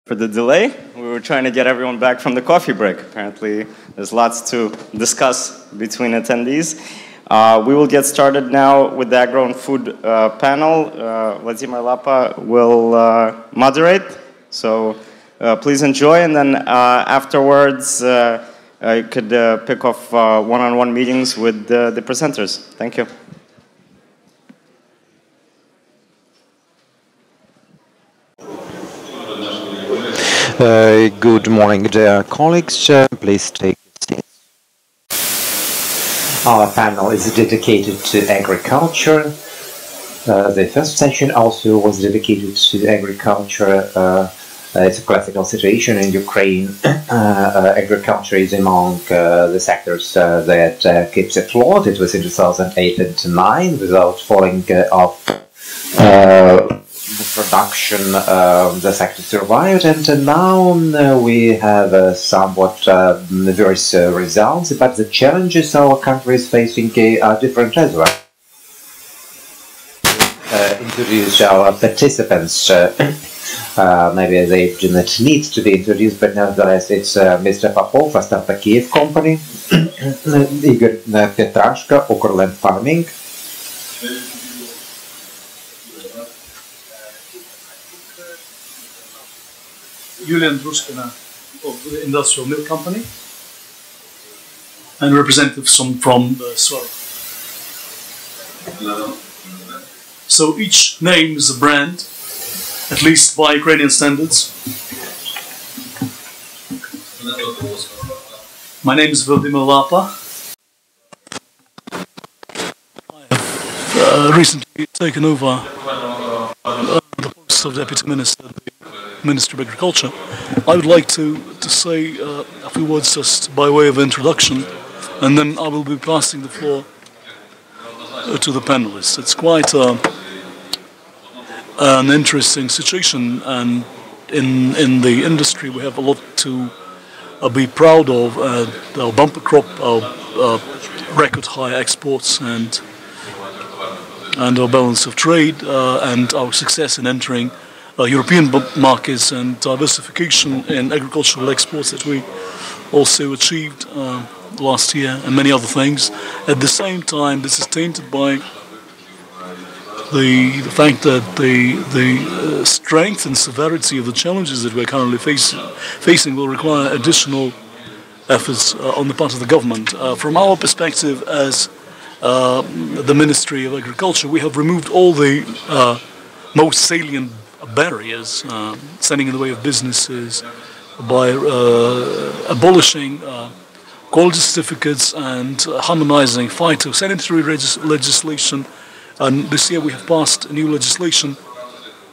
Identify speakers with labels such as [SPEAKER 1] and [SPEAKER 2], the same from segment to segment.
[SPEAKER 1] For the delay. We were trying to get everyone back from the coffee break. Apparently, there's lots to discuss between attendees. We will get started now with the Agro and Food panel. Volodymyr Lapa will moderate. So please enjoy, and then afterwards, you could pick off one-on-one meetings with the presenters. Thank you.
[SPEAKER 2] Good morning, dear colleagues. Please take your seats. Our panel is dedicated to agriculture. The first session also was dedicated to agriculture. It's a classical situation in Ukraine. Agriculture is among the sectors that keeps afloat. It was in 2008 and 2009 without falling off. The production, the sector survived, and now we have somewhat diverse results, but the challenges our country is facing are different as well. Introduce our participants. Maybe they do not need to be introduced, but nevertheless, it's Mr. Popo from the Kiev company, Igor Petrashko, Ukrlandfarming.
[SPEAKER 3] Andrushkina of the Industrial Milk Company, and representatives from Sweere. So each name is a brand, at least by Ukrainian standards. My name is Volodymyr Lapa. I have recently taken over the post of Deputy Minister, Ministry of Agriculture. I would like to say a few words just by way of introduction, and then I will be passing the floor to the panelists. It's quite an interesting situation, and in the industry we have a lot to be proud of. Our bumper crop, our record high exports, and our balance of trade, and our success in entering European markets, and diversification in agricultural exports that we also achieved last year, and many other things. At the same time, this is tainted by the fact that the strength and severity of the challenges that we're currently facing will require additional efforts on the part of the government. From our perspective as the Ministry of Agriculture, we have removed all the most salient barriers standing in the way of businesses by abolishing quality certificates and harmonizing phytosanitary legislation. And this year we have passed new legislation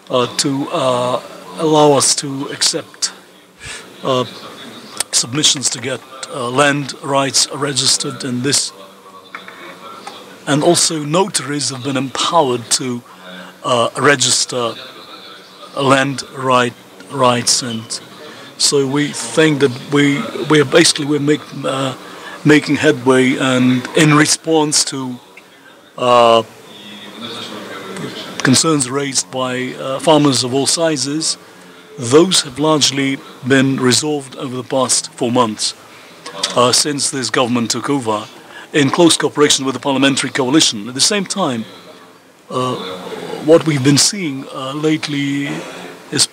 [SPEAKER 3] to allow us to accept submissions to get land rights registered in this. And also notaries have been empowered to register land rights, and so we think that we're making headway, and in response to concerns raised by farmers of all sizes, those have largely been resolved over the past 4 months since this government took over, in close cooperation with the parliamentary coalition. At the same time, what we've been seeing lately is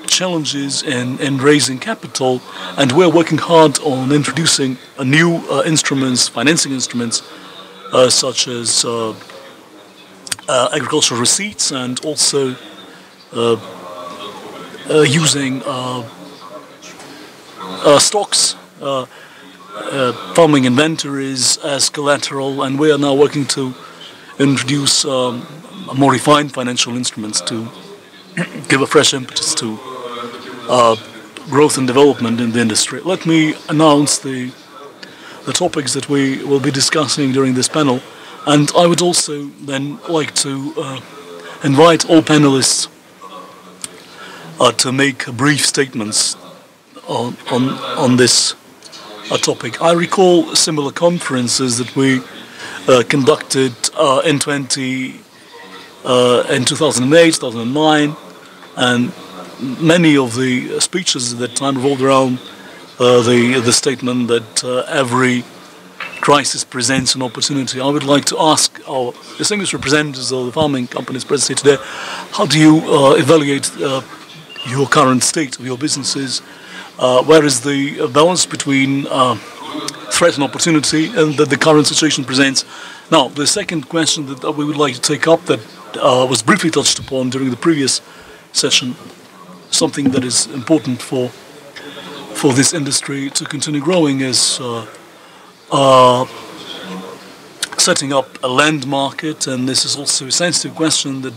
[SPEAKER 3] challenges in raising capital, and we're working hard on introducing new financing instruments, such as agricultural receipts, and also using stocks, farming inventories as collateral, and we are now working to introduce more refined financial instruments to give a fresh impetus to growth and development in the industry. Let me announce the topics that we will be discussing during this panel, and I would also then like to invite all panelists to make brief statements on this topic. I recall similar conferences that we conducted in 2008, 2009, and many of the speeches at that time revolved around the statement that every crisis presents an opportunity. I would like to ask our distinguished representatives of the farming companies present here today, how do you evaluate your current state of your businesses? Where is the balance between threat and opportunity and that the current situation presents? Now, the second question that we would like to take up that was briefly touched upon during the previous session, something that is important for this industry to continue growing, is setting up a land market, and this is also a sensitive question that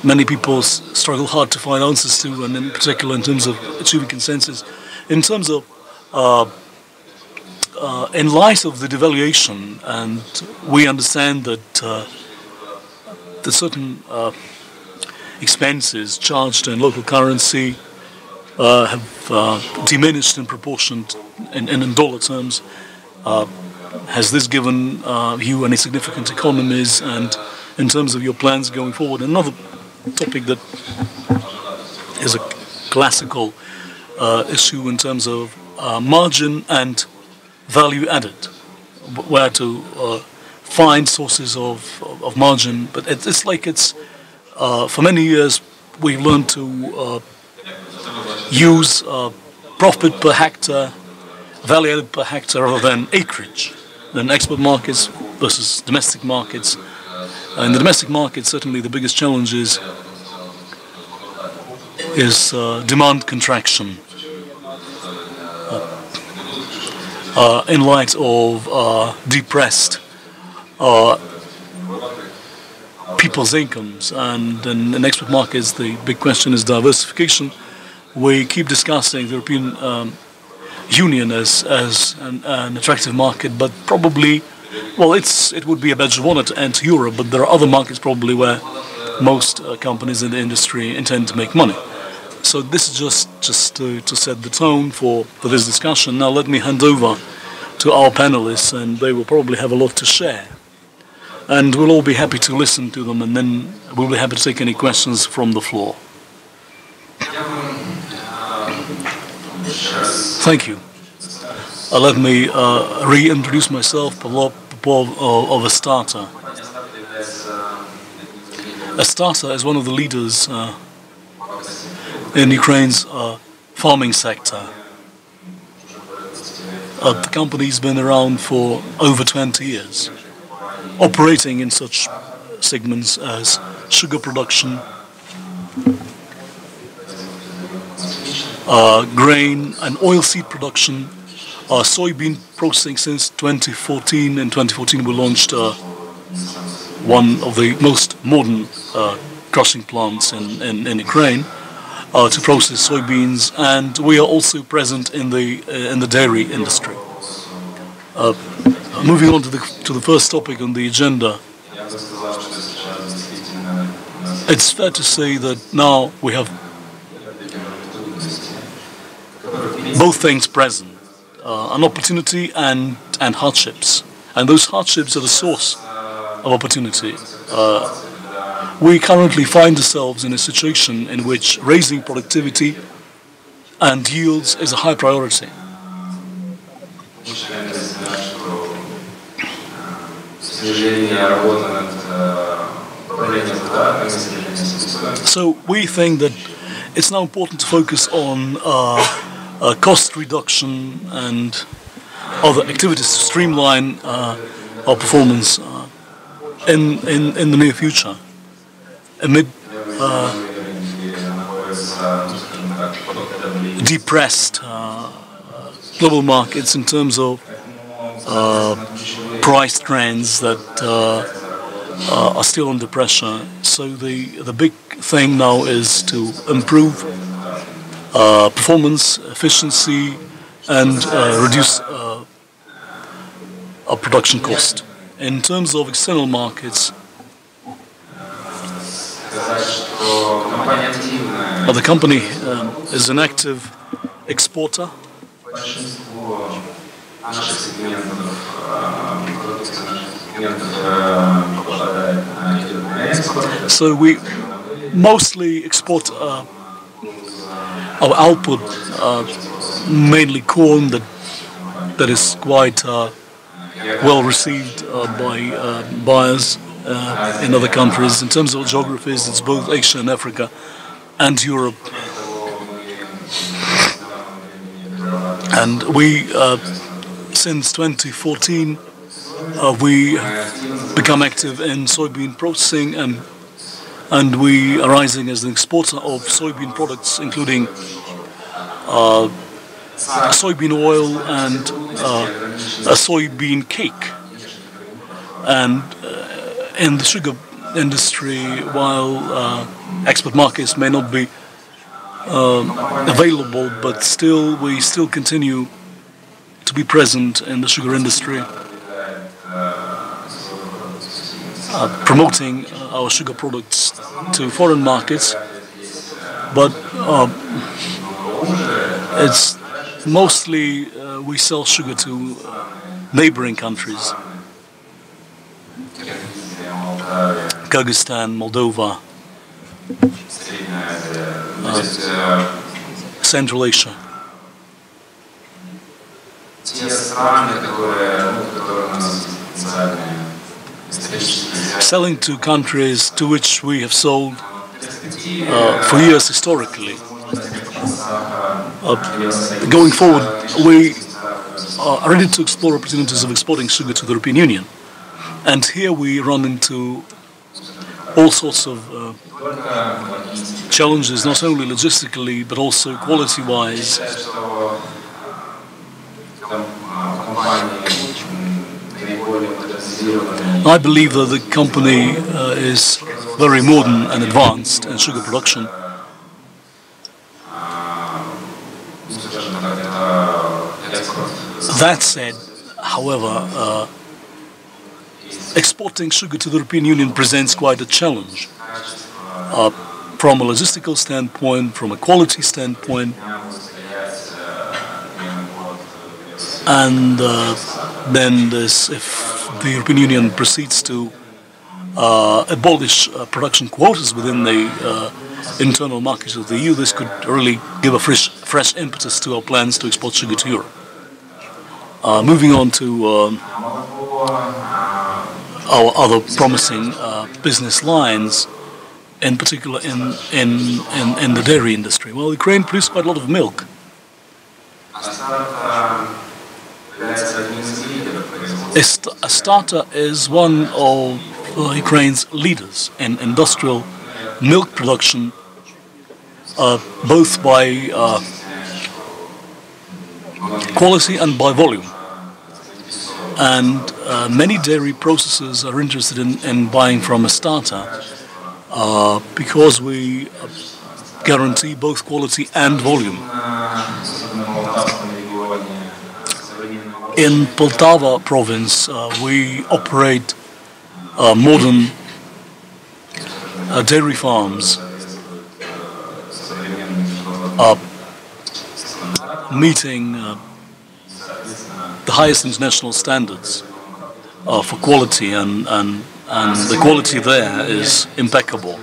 [SPEAKER 3] many people struggle hard to find answers to, and in particular in terms of achieving consensus. In terms of, in light of the devaluation, and we understand that the certain expenses charged in local currency have diminished in proportion in dollar terms. Has this given you any significant economies, and in terms of your plans going forward? Another topic that is a classical issue in terms of margin and value added, where to find sources of margin. But it's like for many years we've learned to use profit per hectare, value added per hectare, rather than acreage, than export markets versus domestic markets. In the domestic market, certainly the biggest challenge is demand contraction in light of depressed people's incomes. And in export markets, the big question is diversification. We keep discussing the European Union as an attractive market, but probably, well, it would be a badge of honor to enter Europe, but there are other markets probably where most companies in the industry intend to make money. So this is just to set the tone for this discussion. Now let me hand over to our panelists, and they will probably have a lot to share. And we'll all be happy to listen to them, and then we'll be happy to take any questions from the floor. Thank you. Let me reintroduce myself, Pavlo Popo of Astata. Astata is one of the leaders in Ukraine's farming sector. The company's been around for over 20 years, operating in such segments as sugar production, grain and oilseed production, soybean processing since 2014. In 2014 we launched one of the most modern crushing plants in Ukraine to process soybeans, and we are also present in the dairy industry. Moving on to the first topic on the agenda, it's fair to say that now we have both things present, an opportunity and hardships, and those hardships are the source of opportunity. We currently find ourselves in a situation in which raising productivity and yields is a high priority. So we think that it's now important to focus on cost reduction and other activities to streamline our performance in the near future, amid depressed global markets in terms of price trends that are still under pressure. So the big thing now is to improve performance, efficiency, and reduce our production cost. In terms of external markets, the company is an active exporter. So mostly export our output, mainly corn, that is quite well received by buyers in other countries. In terms of geographies, it's both Asia and Africa and Europe. And we, since 2014, we have become active in soybean processing, and we are rising as an exporter of soybean products, including soybean oil and a soybean cake. And in the sugar industry, while export markets may not be available, but still we still continue to be present in the sugar industry, promoting our sugar products to foreign markets. But it's mostly we sell sugar to neighboring countries, Kyrgyzstan, Moldova, Central Asia. Selling to countries to which we have sold for years historically. Going forward, we are ready to explore opportunities of exporting sugar to the European Union. And here we run into all sorts of challenges, not only logistically, but also quality-wise. I believe that the company is very modern and advanced in sugar production. That said, however, exporting sugar to the European Union presents quite a challenge from a logistical standpoint, from a quality standpoint, and then if the European Union proceeds to abolish production quotas within the internal markets of the EU, this could really give a fresh impetus to our plans to export sugar to Europe. Moving on to our other promising business lines, in particular in the dairy industry. Well, Ukraine produces quite a lot of milk. Astata is one of Ukraine's leaders in industrial milk production, both by quality and by volume. And many dairy processors are interested in buying from Astata because we guarantee both quality and volume. In Poltava province, we operate modern dairy farms, meeting the highest international standards for quality, and the quality there is impeccable.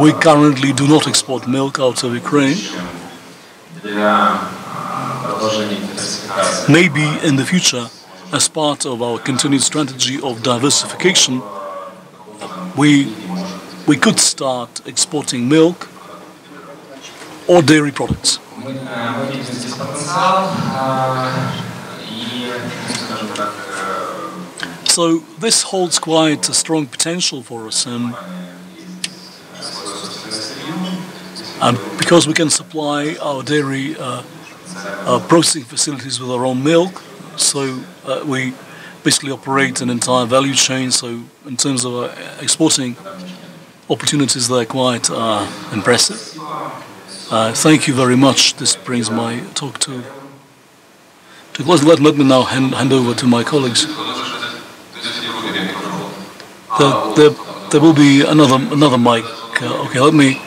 [SPEAKER 3] We currently do not export milk out of Ukraine. Maybe in the future, as part of our continued strategy of diversification, we could start exporting milk or dairy products. So this holds quite a strong potential for us, and because we can supply our dairy processing facilities with our own milk, so we basically operate an entire value chain. So in terms of exporting opportunities, they're quite impressive. Thank you very much. This brings my talk to close. Let me now hand over to my colleagues. There will be another mic. Okay, let me.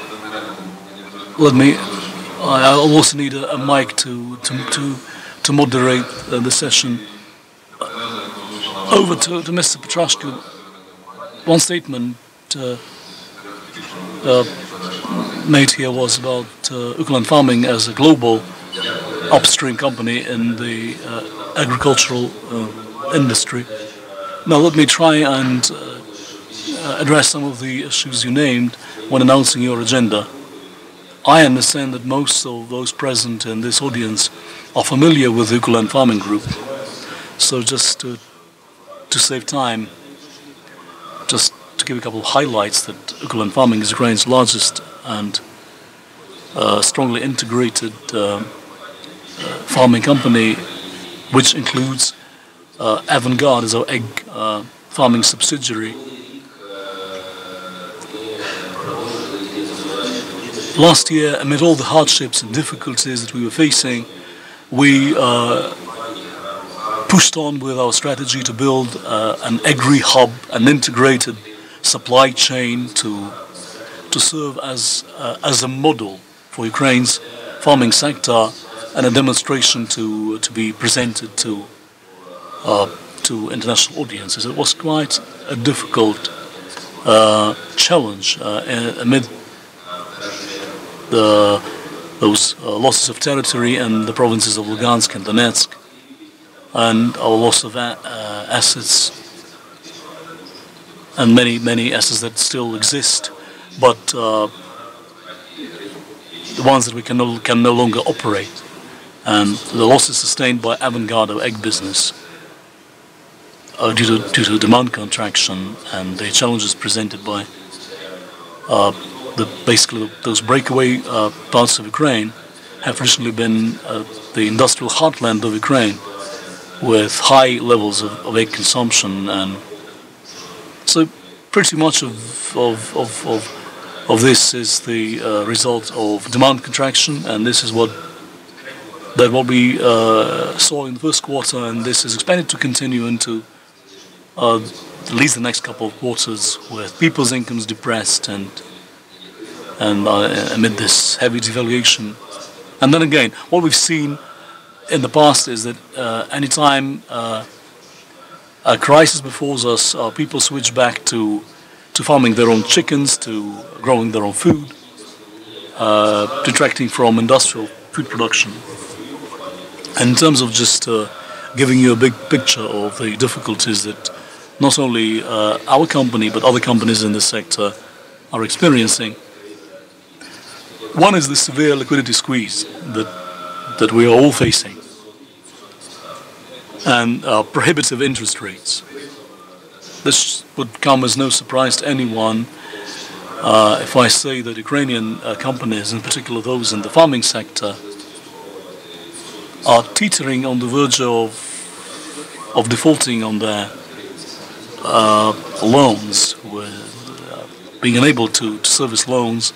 [SPEAKER 3] I'll also need a mic to moderate the session. Over to Mr. Petrashko. One statement. made here was about Ukrlandfarming as a global upstream company in the agricultural industry. Now let me try and address some of the issues you named when announcing your agenda. I understand that most of those present in this audience are familiar with the Ukrlandfarming Group. So just to save time, just to give a couple of highlights, that Ukrlandfarming is Ukraine's largest and strongly integrated farming company, which includes Avantgarde as our egg farming subsidiary. Last year, amid all the hardships and difficulties that we were facing, we pushed on with our strategy to build an agri-hub, an integrated supply chain to serve as a model for Ukraine's farming sector and a demonstration to be presented to international audiences. It was quite a difficult challenge amid those losses of territory in the provinces of Lugansk and Donetsk, and our loss of assets, and many assets that still exist, but the ones that we can no longer operate, and the losses sustained by Avantgarde, our egg business, due to demand contraction and the challenges presented by basically those breakaway parts of Ukraine have traditionally been the industrial heartland of Ukraine, with high levels of egg consumption, and so pretty much of this is the result of demand contraction, and this is what we saw in the first quarter, and this is expected to continue into at least the next couple of quarters, with people's incomes depressed and amid this heavy devaluation. And then again, what we've seen in the past is that anytime a crisis befalls us, people switch back to farming their own chickens, to growing their own food, detracting from industrial food production. And in terms of just giving you a big picture of the difficulties that not only our company but other companies in this sector are experiencing, one is the severe liquidity squeeze that we are all facing, and prohibitive interest rates. This would come as no surprise to anyone if I say that Ukrainian companies, in particular those in the farming sector, are teetering on the verge of defaulting on their loans, with being unable to service loans,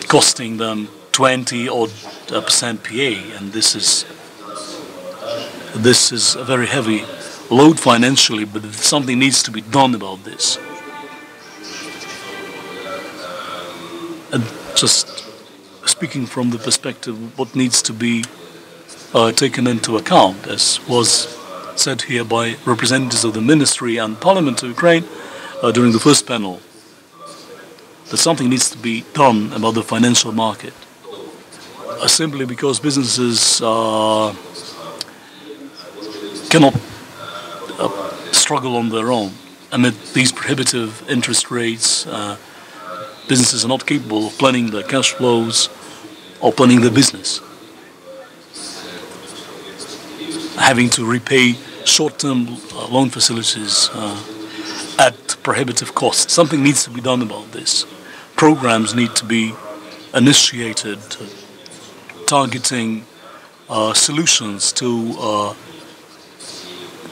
[SPEAKER 3] costing them 20% PA, and this is a very heavy load financially, but something needs to be done about this. And just speaking from the perspective of what needs to be taken into account, as was said here by representatives of the Ministry and Parliament of Ukraine during the first panel, that something needs to be done about the financial market, simply because businesses cannot struggle on their own amid these prohibitive interest rates. Businesses are not capable of planning their cash flows or planning their business, having to repay short-term loan facilities at prohibitive costs. Something needs to be done about this. Programs need to be initiated targeting solutions to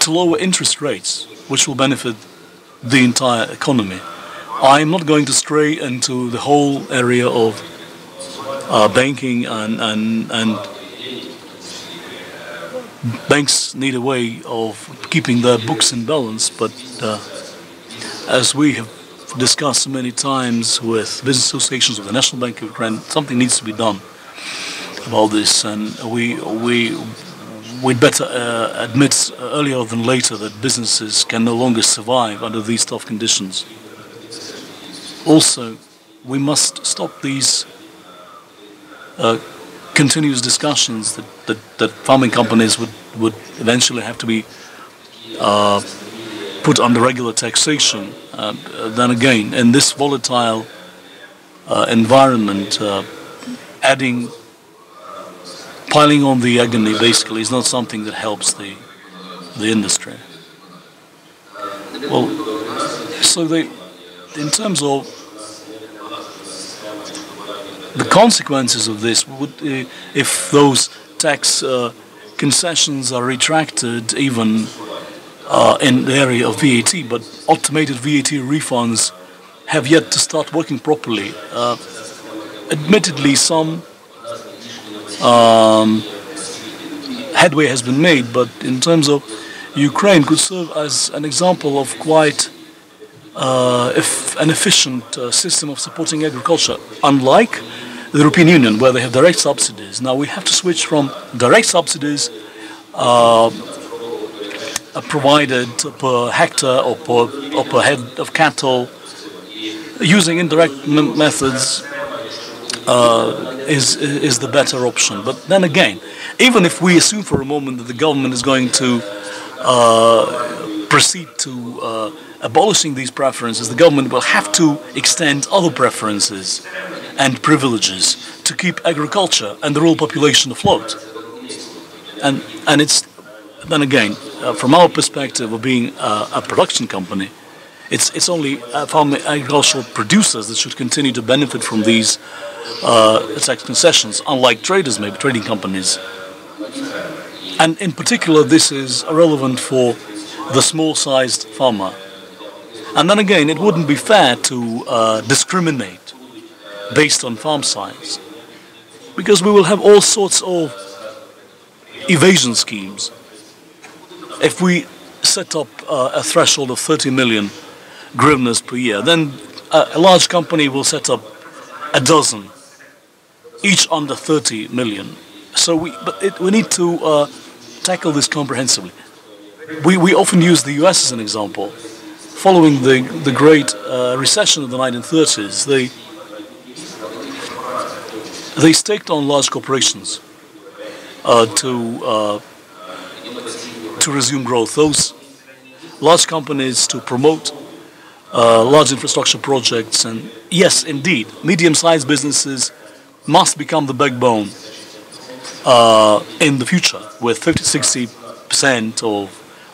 [SPEAKER 3] lower interest rates, which will benefit the entire economy. I'm not going to stray into the whole area of banking, and banks need a way of keeping their books in balance, but as we have discussed so many times with business associations of the National Bank of Ukraine, something needs to be done about this, and we'd better admit earlier than later that businesses can no longer survive under these tough conditions. also, we must stop these continuous discussions that farming companies would eventually have to be put under regular taxation. Then again, in this volatile environment, piling on the agony basically is not something that helps the industry. Well, so in terms of the consequences of this, if those tax concessions are retracted, even in the area of VAT, but automated VAT refunds have yet to start working properly. Admittedly, some headway has been made, but in terms of Ukraine could serve as an example of quite an efficient system of supporting agriculture, unlike the European Union, where they have direct subsidies. Now we have to switch from direct subsidies provided per hectare or per head of cattle, using indirect methods is the better option. But then again, even if we assume for a moment that the government is going to proceed to abolishing these preferences, the government will have to extend other preferences and privileges to keep agriculture and the rural population afloat. And it's then again, from our perspective of being a production company, it's only farming agricultural producers that should continue to benefit from these tax concessions, unlike traders, maybe trading companies. And in particular, this is relevant for the small-sized farmer. And then again, it wouldn't be fair to discriminate based on farm size, because we will have all sorts of evasion schemes. If we set up a threshold of 30 million hryvnias per year, then a large company will set up a dozen, each under 30 million. So we need to tackle this comprehensively. We often use the US as an example. Following the great recession of the 1930s, they staked on large corporations to resume growth. Those large companies to promote large infrastructure projects, and yes, indeed, medium-sized businesses must become the backbone in the future, with 50-60%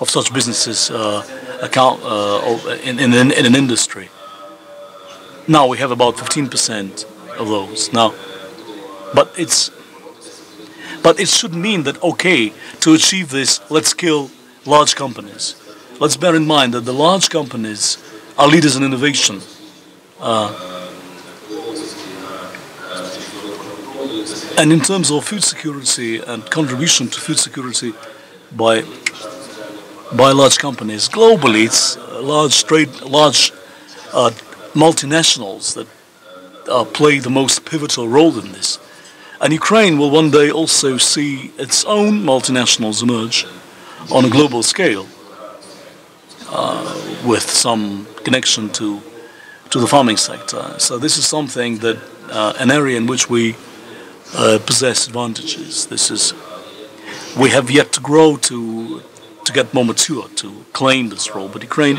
[SPEAKER 3] of such businesses account in an industry. Now we have about 15% of those now, but it should mean that, okay, to achieve this, let's kill large companies. Let's bear in mind that the large companies are leaders in innovation. And in terms of food security and contribution to food security by large companies, globally it's large multinationals that play the most pivotal role in this. And Ukraine will one day also see its own multinationals emerge on a global scale, with some connection to the farming sector. So this is something that an area in which we possess advantages. We have yet to grow to get more mature to claim this role, but Ukraine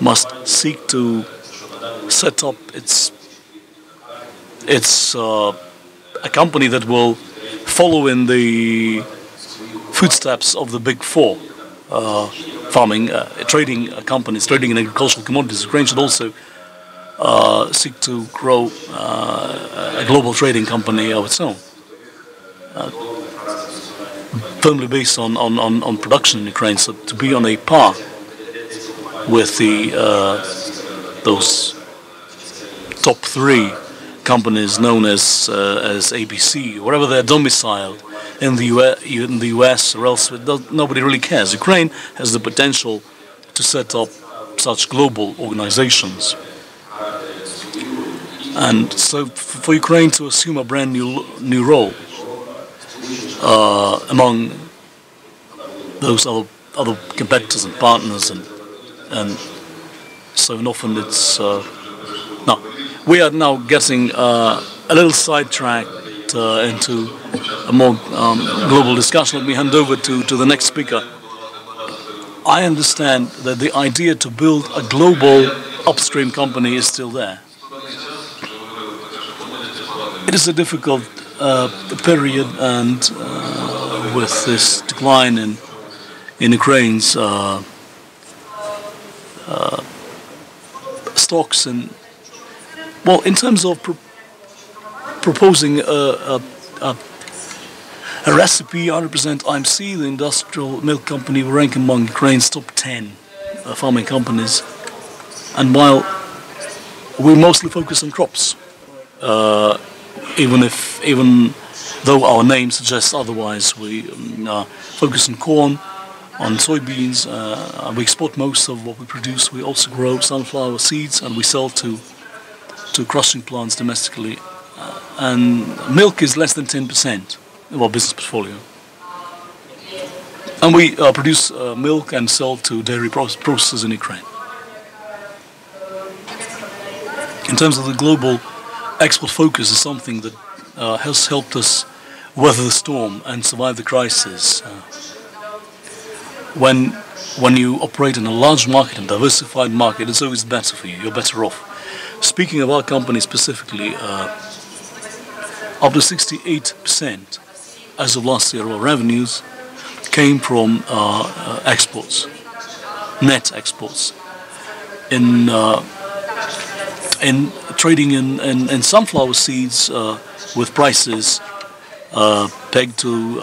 [SPEAKER 3] must seek to set up a company that will follow in the footsteps of the big four farming, trading companies, trading in agricultural commodities. Ukraine should also seek to grow a global trading company of its own, firmly based on production in Ukraine, so to be on a par with those top three companies known as ABC, wherever they're domiciled in the US or elsewhere. Nobody really cares. Ukraine has the potential to set up such global organizations. And so for Ukraine to assume a brand new role among those other competitors and partners, and so often Now, we are now getting a little sidetracked into a more global discussion. Let me hand over to the next speaker. I understand that the idea to build a global upstream company is still there. It is a difficult period, and with this decline in Ukraine's stocks, and well, in terms of proposing a recipe, I represent IMC, the industrial milk company. We rank among Ukraine's top 10 farming companies, and while we mostly focus on crops, even though our name suggests otherwise, we focus on corn, on soybeans. We export most of what we produce. We also grow sunflower seeds, and we sell to crushing plants domestically. And milk is less than 10% of our business portfolio. And we produce milk and sell to dairy processors in Ukraine. In terms of the global export focus, is something that has helped us weather the storm and survive the crisis. When you operate in a large market and diversified market, it's always better for you. You're better off. Speaking of our company specifically, up to 68% as of last year of our revenues came from exports, net exports. In trading in sunflower seeds with prices pegged to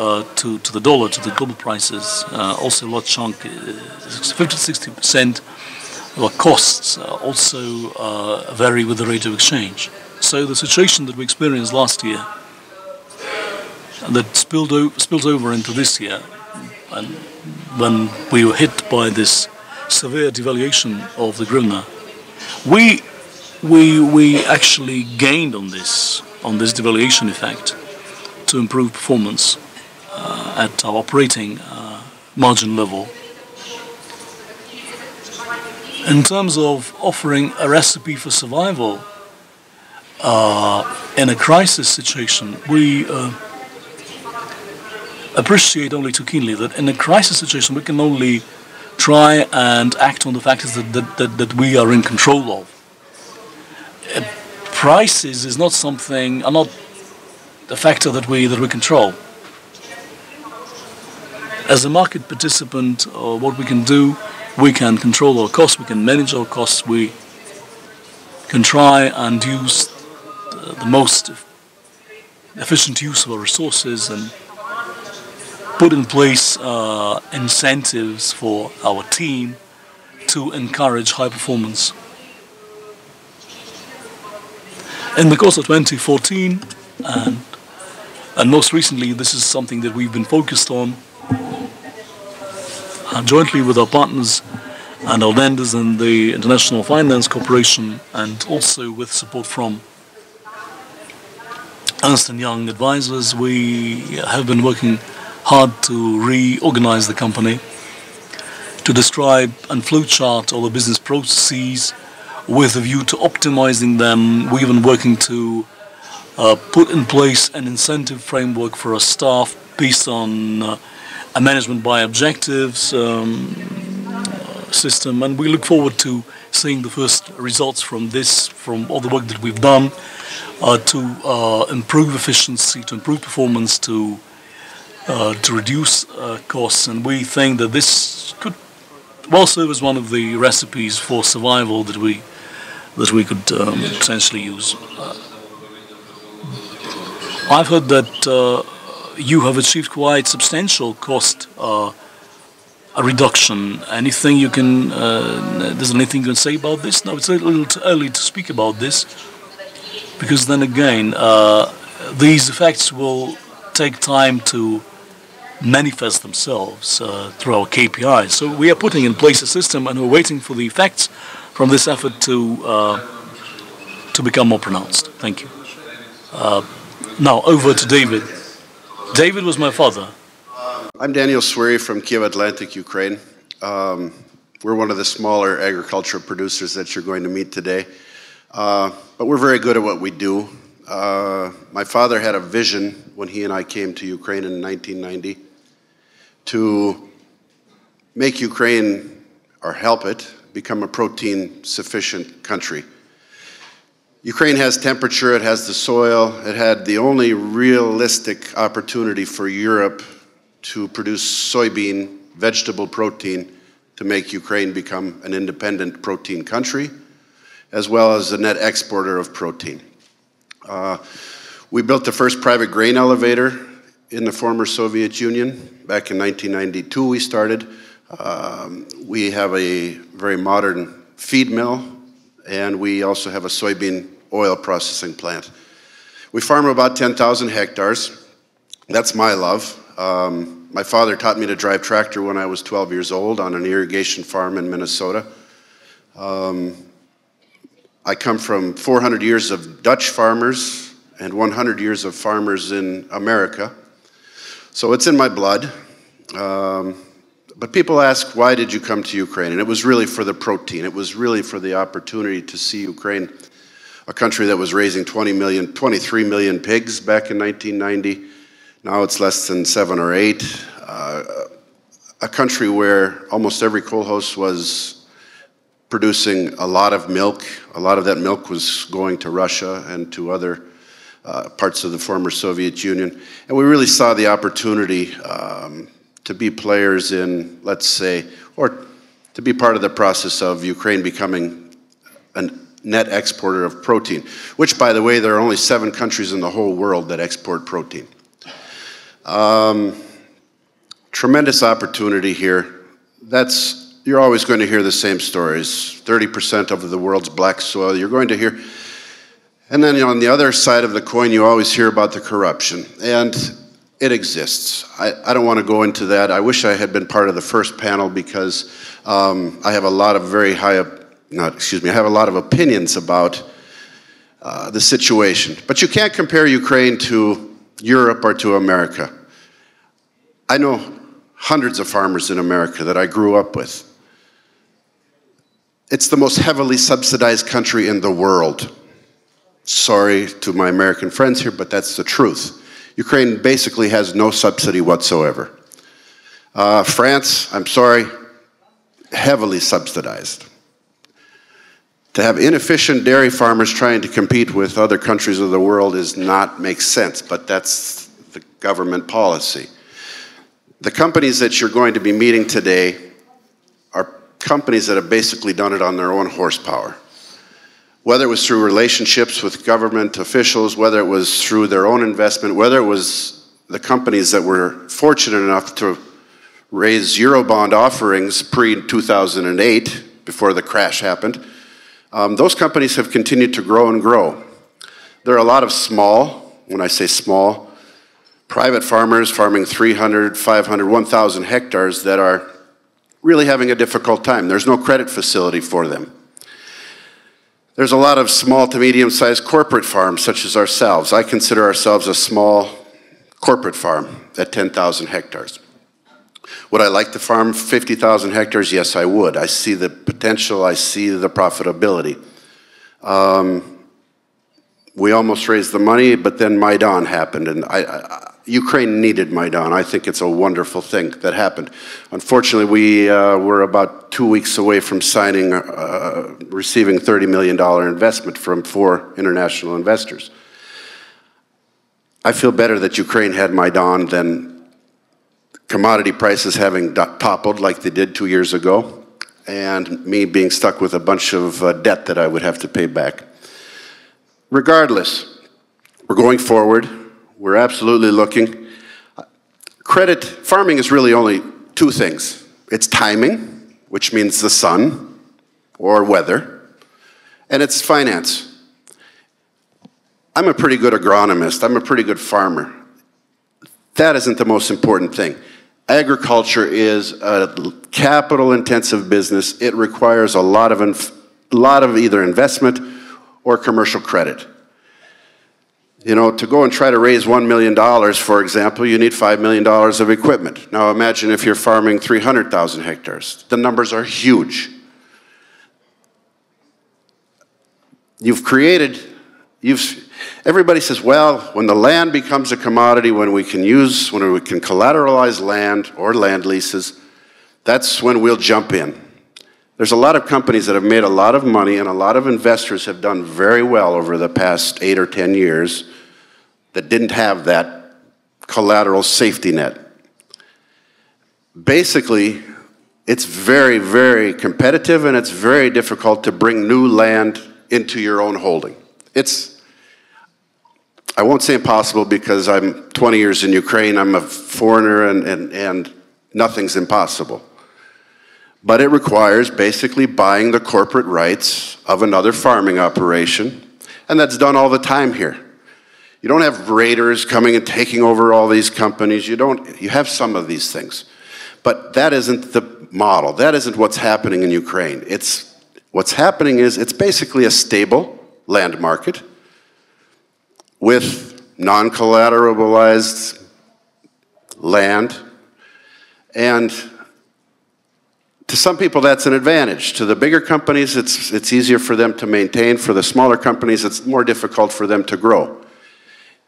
[SPEAKER 3] the dollar, to the global prices, also a large chunk, 50-60% of our costs also vary with the rate of exchange. So the situation that we experienced last year, that spilled over into this year, and when we were hit by this severe devaluation of the hryvnia, we actually gained on this devaluation effect to improve performance at our operating margin level. In terms of offering a recipe for survival in a crisis situation, we appreciate only too keenly that in a crisis situation we can only try and act on the factors that we are in control of. Prices is not something, are not a factor that we control. As a market participant, what we can do, we can control our costs, we can manage our costs, we can try and use the most efficient use of our resources and put in place incentives for our team to encourage high performance. In the course of 2014 and most recently, this is something that we've been focused on jointly with our partners and our lenders in the International Finance Corporation, and also with support from Ernst & Young advisors. We have been working hard to reorganize the company, to describe and flowchart all the business processes with a view to optimizing them. We've been working to put in place an incentive framework for our staff based on a management by objectives system, and we look forward to seeing the first results from this, from all the work that we've done to improve efficiency, to improve performance, to reduce costs, and we think that this could well serve as one of the recipes for survival that we could potentially use. I've heard that you have achieved quite substantial cost reduction. Anything you can? There's anything you can say about this? No, it's a little too early to speak about this, because then again, these effects will take time to manifest themselves through our KPIs. So we are putting in place a system, and we're waiting for the effects from this effort to become more pronounced. Thank you. Now over to David. David was my father.
[SPEAKER 4] I'm Daniel Sweere from Kiev, Atlantic, Ukraine. We're one of the smaller agricultural producers that you're going to meet today. but we're very good at what we do. My father had a vision when he and I came to Ukraine in 1990 to make Ukraine, or help it, become a protein-sufficient country. Ukraine has temperature, it has the soil, it had the only realistic opportunity for Europe to produce soybean vegetable protein to make Ukraine become an independent protein country, as well as a net exporter of protein. We built the first private grain elevator in the former Soviet Union. Back in 1992 we started. We have a very modern feed mill, and we also have a soybean oil processing plant. We farm about 10,000 hectares. That's my love. My father taught me to drive tractor when I was 12 years old on an irrigation farm in Minnesota. I come from 400 years of Dutch farmers and 100 years of farmers in America. So it's in my blood. But people ask, why did you come to Ukraine? And it was really for the protein. It was really for the opportunity to see Ukraine, a country that was raising 23 million pigs back in 1990. Now it's less than 7 or 8. A country where almost every kolkhoz was producing a lot of milk. A lot of that milk was going to Russia and to other parts of the former Soviet Union. And we really saw the opportunity to be players in, let's say, or to be part of the process of Ukraine becoming a net exporter of protein, which, by the way, there are only 7 countries in the whole world that export protein. Tremendous opportunity here. You're always going to hear the same stories. 30% of the world's black soil, you're going to hear. And then on the other side of the coin, you always hear about the corruption. And it exists. I don't want to go into that. I wish I had been part of the first panel because I have a lot of I have a lot of opinions about the situation. But you can't compare Ukraine to Europe or to America. I know hundreds of farmers in America that I grew up with. It's the most heavily subsidized country in the world. Sorry to my American friends here, but that's the truth. Ukraine basically has no subsidy whatsoever. France, I'm sorry, heavily subsidized. To have inefficient dairy farmers trying to compete with other countries of the world makes sense, but that's the government policy. The companies that you're going to be meeting today are companies that have basically done it on their own horsepower. Whether it was through relationships with government officials, whether it was through their own investment, whether it was the companies that were fortunate enough to raise Eurobond offerings pre-2008, before the crash happened, those companies have continued to grow and grow. There are a lot of small, when I say small, private farmers farming 300, 500, 1,000 hectares that are really having a difficult time. There's no credit facility for them. There's a lot of small to medium-sized corporate farms, such as ourselves. I consider ourselves a small corporate farm at 10,000 hectares. Would I like to farm 50,000 hectares? Yes, I would. I see the potential. I see the profitability. We almost raised the money, but then Maidan happened, and Ukraine needed Maidan. I think it's a wonderful thing that happened. Unfortunately, we were about 2 weeks away from receiving $30 million investment from 4 international investors. I feel better that Ukraine had Maidan than commodity prices having toppled like they did 2 years ago, and me being stuck with a bunch of debt that I would have to pay back. Regardless, we're going forward. We're absolutely looking. Farming is really only 2 things. It's timing, which means the sun or weather, and it's finance. I'm a pretty good agronomist. I'm a pretty good farmer. That isn't the most important thing. Agriculture is a capital-intensive business. It requires a lot of either investment or commercial credit. You know, to go and try to raise $1 million, for example, you need $5 million of equipment. Now imagine if you're farming 300,000 hectares. The numbers are huge. you've created, everybody says, well, when the land becomes a commodity, when we can collateralize land or land leases, that's when we'll jump in. There's a lot of companies that have made a lot of money, and a lot of investors have done very well over the past 8 or 10 years that didn't have that collateral safety net. Basically, it's very, very competitive, and it's very difficult to bring new land into your own holding. I won't say impossible because I'm 20 years in Ukraine, I'm a foreigner, and nothing's impossible. But it requires basically buying the corporate rights of another farming operation, and that's done all the time here. You don't have raiders coming and taking over all these companies. You have some of these things. But that isn't the model. That isn't what's happening in Ukraine. What's happening is it's basically a stable land market with non-collateralized land, and to some people that's an advantage. To the bigger companies, it's easier for them to maintain. For the smaller companies, it's more difficult for them to grow.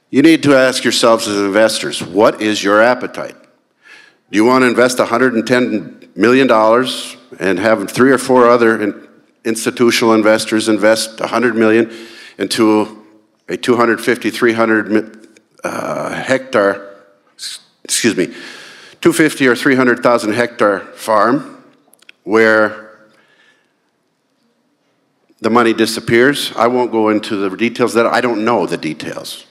[SPEAKER 4] You need to ask yourselves as investors, what is your appetite? Do you want to invest $110 million and have 3 or 4 other institutional investors invest $100 million into a 250, 300 hectare, 250 or 300,000 hectare farm where the money disappears? I won't go into the details that I don't know the details.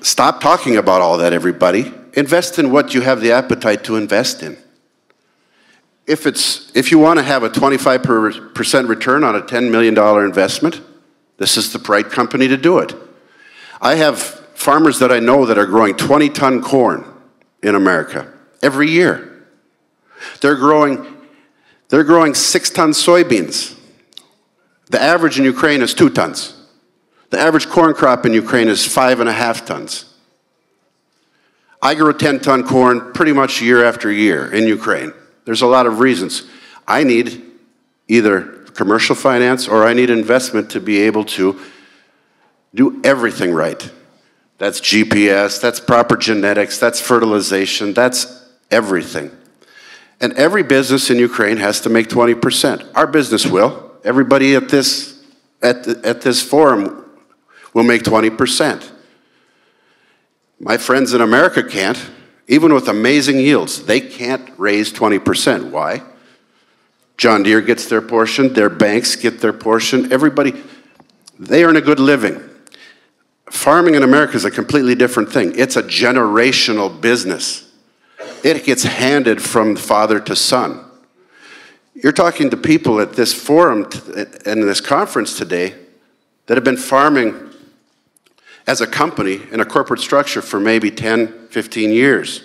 [SPEAKER 4] Stop talking about all that, everybody. Invest in what you have the appetite to invest in. If you want to have a 25% return on a $10 million investment, this is the right company to do it. I have farmers that I know that are growing 20-ton corn in America every year. They're growing 6-ton soybeans. The average in Ukraine is 2 tons. The average corn crop in Ukraine is 5.5 tons. I grow 10-ton corn pretty much year after year in Ukraine. There's a lot of reasons. I need either commercial finance or I need investment to be able to do everything right. That's GPS, that's proper genetics, that's fertilization, that's everything. And every business in Ukraine has to make 20%. Our business will. Everybody at this forum will make 20%. My friends in America can't. Even with amazing yields, they can't raise 20%. Why? John Deere gets their portion, their banks get their portion, everybody, they earn a good living. Farming in America is a completely different thing. It's a generational business. It gets handed from father to son. You're talking to people at this forum and this conference today that have been farming as a company in a corporate structure for maybe 10, 15 years.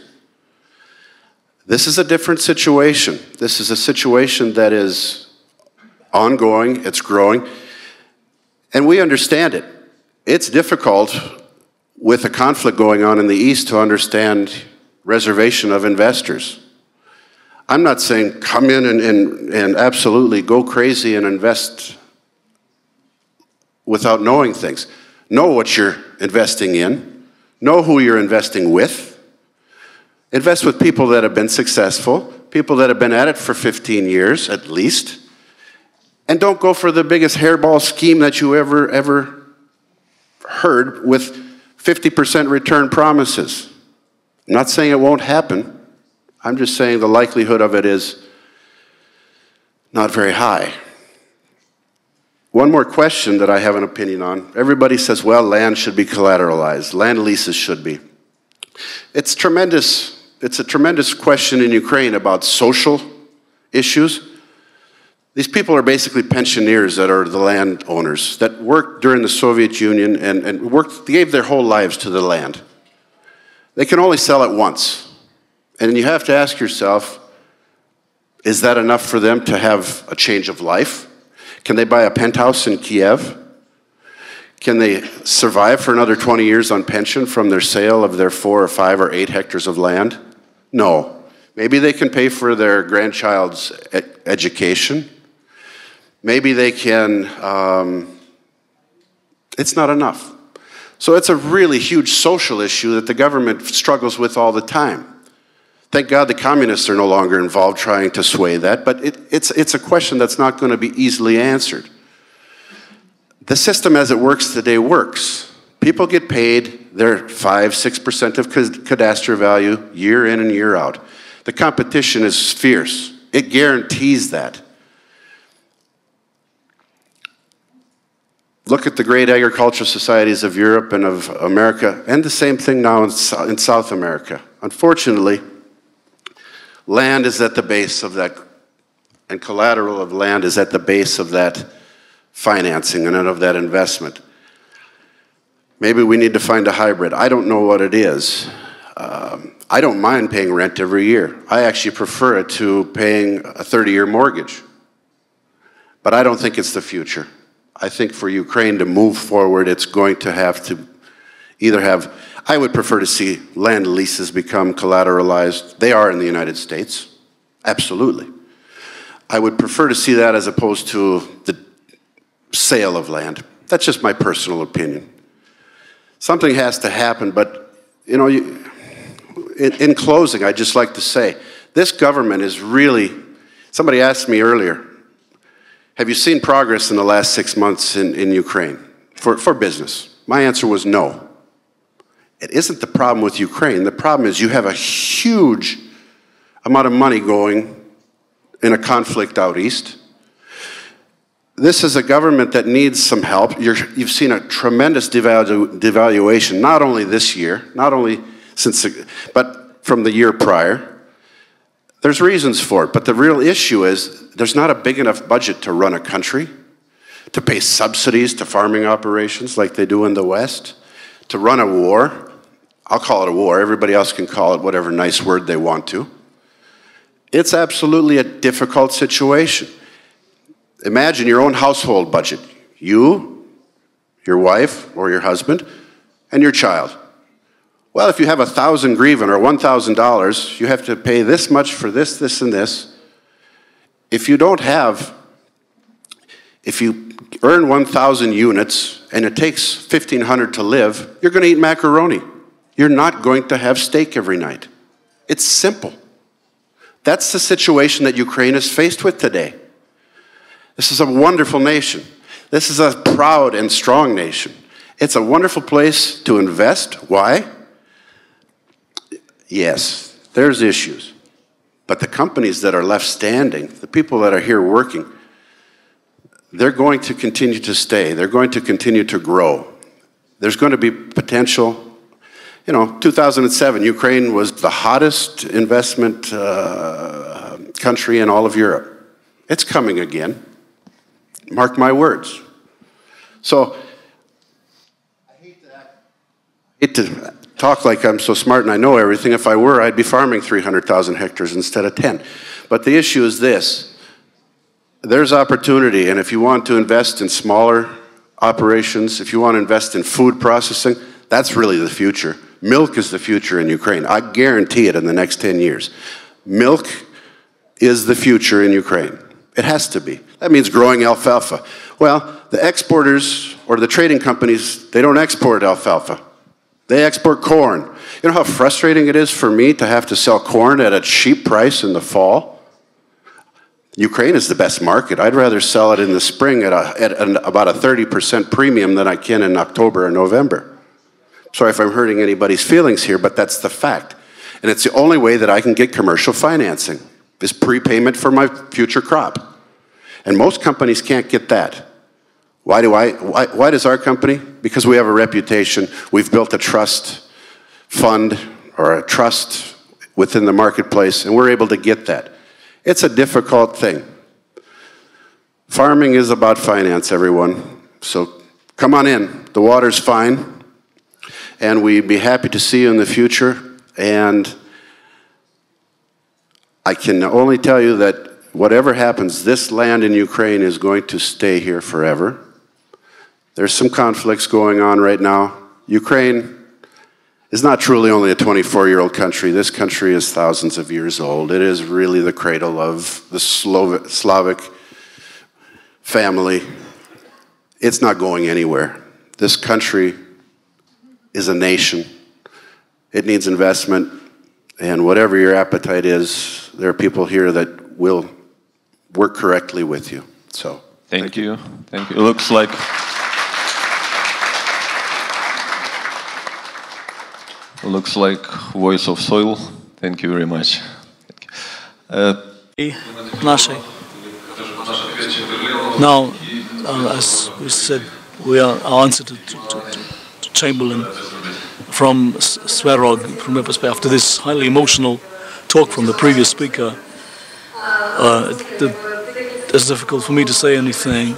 [SPEAKER 4] This is a different situation. This is a situation that is ongoing, it's growing, and we understand it. It's difficult with a conflict going on in the East to understand reservation of investors. I'm not saying come in and absolutely go crazy and invest without knowing things. Know what you're investing in. Know who you're investing with. Invest with people that have been successful, people that have been at it for 15 years at least. And don't go for the biggest hairball scheme that you ever heard with 50% return promises. I'm not saying it won't happen. I'm just saying the likelihood of it is not very high. One more question that I have an opinion on. Everybody says, well, land should be collateralized. Land leases should be. It's tremendous. It's a tremendous question in Ukraine about social issues. These people are basically pensioners that are the landowners that worked during the Soviet Union and gave their whole lives to the land. They can only sell it once. And you have to ask yourself, is that enough for them to have a change of life? Can they buy a penthouse in Kiev? Can they survive for another 20 years on pension from their sale of their 4 or 5 or 8 hectares of land? No. Maybe they can pay for their grandchild's education. Maybe they can It's not enough. So it's a really huge social issue that the government struggles with all the time. Thank God the communists are no longer involved trying to sway that, but it's a question that's not going to be easily answered. The system as it works today works. People get paid their 5–6% of cadastral value year in and year out. The competition is fierce. It guarantees that. Look at the great agricultural societies of Europe and of America, and the same thing now in South America. Unfortunately, land is at the base of that, and collateral of land is at the base of that financing and of that investment. Maybe we need to find a hybrid. I don't know what it is. I don't mind paying rent every year. I actually prefer it to paying a 30-year mortgage. But I don't think it's the future. I think for Ukraine to move forward, it's going to have to either have, I would prefer to see land leases become collateralized. They are in the United States, absolutely. I would prefer to see that as opposed to the sale of land. That's just my personal opinion. Something has to happen, but you know, in closing, I'd just like to say, this government is really, somebody asked me earlier, have you seen progress in the last 6 months in Ukraine for business? My answer was no. It isn't the problem with Ukraine. The problem is you have a huge amount of money going in a conflict out east. This is a government that needs some help. You've seen a tremendous devaluation, not only this year, not only since, but from the year prior. There's reasons for it, but the real issue is there's not a big enough budget to run a country, to pay subsidies to farming operations like they do in the West, to run a war. I'll call it a war. Everybody else can call it whatever nice word they want to. It's absolutely a difficult situation. Imagine your own household budget. You, your wife, or your husband, and your child. Well, if you have 1,000 hryvnia or $1,000, you have to pay this much for this, this, and this. If you earn 1,000 units and it takes 1,500 to live, you're going to eat macaroni. You're not going to have steak every night. It's simple. That's the situation that Ukraine is faced with today. This is a wonderful nation. This is a proud and strong nation. It's a wonderful place to invest. Why? Yes, there's issues. But the companies that are left standing, the people that are here working, they're going to continue to stay. They're going to continue to grow. There's going to be potential. You know, 2007, Ukraine was the hottest investment country in all of Europe. It's coming again. Mark my words. So, I hate to talk like I'm so smart and I know everything. If I were, I'd be farming 300,000 hectares instead of 10. But the issue is this. There's opportunity, and if you want to invest in smaller operations, if you want to invest in food processing, that's really the future. Milk is the future in Ukraine. I guarantee it in the next 10 years. Milk is the future in Ukraine. It has to be. That means growing alfalfa. Well, the exporters or the trading companies, they don't export alfalfa. They export corn. You know how frustrating it is for me to have to sell corn at a cheap price in the fall? Ukraine is the best market. I'd rather sell it in the spring at about a 30% premium than I can in October or November. Sorry if I'm hurting anybody's feelings here, but that's the fact. And it's the only way that I can get commercial financing, is prepayment for my future crop. And most companies can't get that. Why does our company? Because we have a reputation. We've built a trust fund or a trust within the marketplace, and we're able to get that. It's a difficult thing. Farming is about finance, everyone. So come on in. The water's fine. And we'd be happy to see you in the future. And I can only tell you that whatever happens, this land in Ukraine is going to stay here forever. There's some conflicts going on right now. Ukraine is not truly only a 24-year-old country. This country is thousands of years old. It is really the cradle of the Slavic family. It's not going anywhere. This country is a nation. It needs investment, and whatever your appetite is, there are people here that will work correctly with you. So
[SPEAKER 5] thank you. Thank you. It looks like voice of soil. Thank you very much.
[SPEAKER 3] Now, as we said, we are answer to Chamberlain from Sweere, from my perspective, after this highly emotional talk from the previous speaker. It's difficult for me to say anything,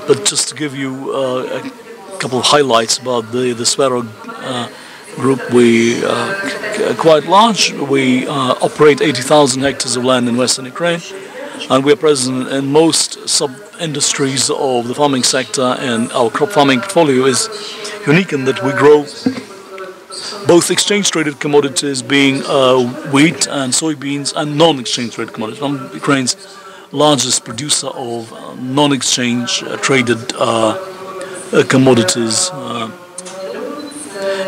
[SPEAKER 3] but just to give you a couple of highlights about the Sweere group. We are quite large. We operate 80,000 hectares of land in western Ukraine, and we are present in most sub-industries of the farming sector, and our crop farming portfolio is unique in that we grow both exchange-traded commodities, being wheat and soybeans, and non-exchange traded commodities. I'm Ukraine's largest producer of non-exchange traded commodities,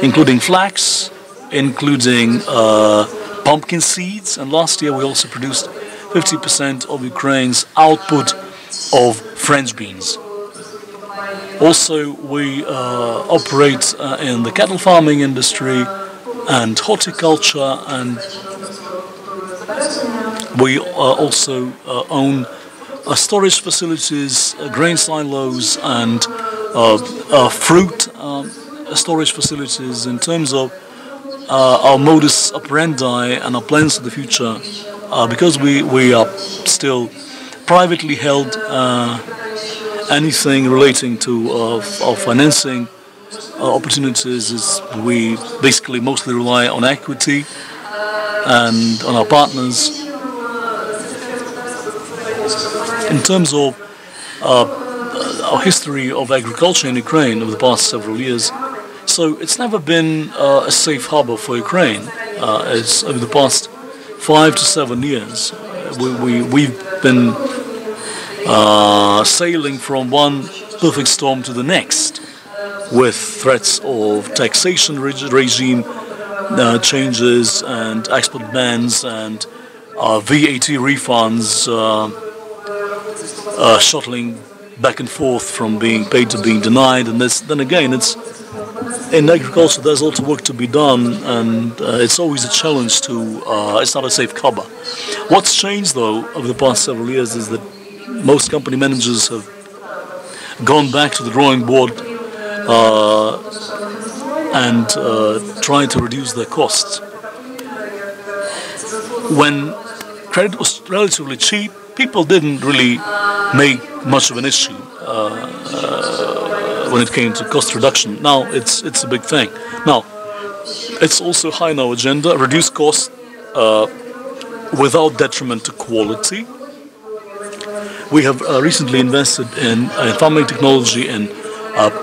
[SPEAKER 3] including flax, including pumpkin seeds, and last year we also produced 50% of Ukraine's output of French beans. Also, we operate in the cattle farming industry and horticulture, and we also own storage facilities, grain silos, and fruit storage facilities. In terms of our modus operandi and our plans for the future, because we are still privately held, anything relating to our financing opportunities is we basically mostly rely on equity and on our partners. In terms of our history of agriculture in Ukraine over the past several years, so it's never been a safe harbor for Ukraine. It's over the past 5 to 7 years. We've been sailing from one perfect storm to the next, with threats of taxation regime changes and export bans and VAT refunds shuttling back and forth from being paid to being denied. And then again, it's in agriculture, there's also work to be done, and it's always a challenge to, it's not a safe cover. What's changed though over the past several years is that most company managers have gone back to the drawing board and trying to reduce their costs. When credit was relatively cheap, people didn't really make much of an issue when it came to cost reduction. Now it's a big thing. Now it's also high on our agenda: reduce costs without detriment to quality. We have recently invested in farming technology and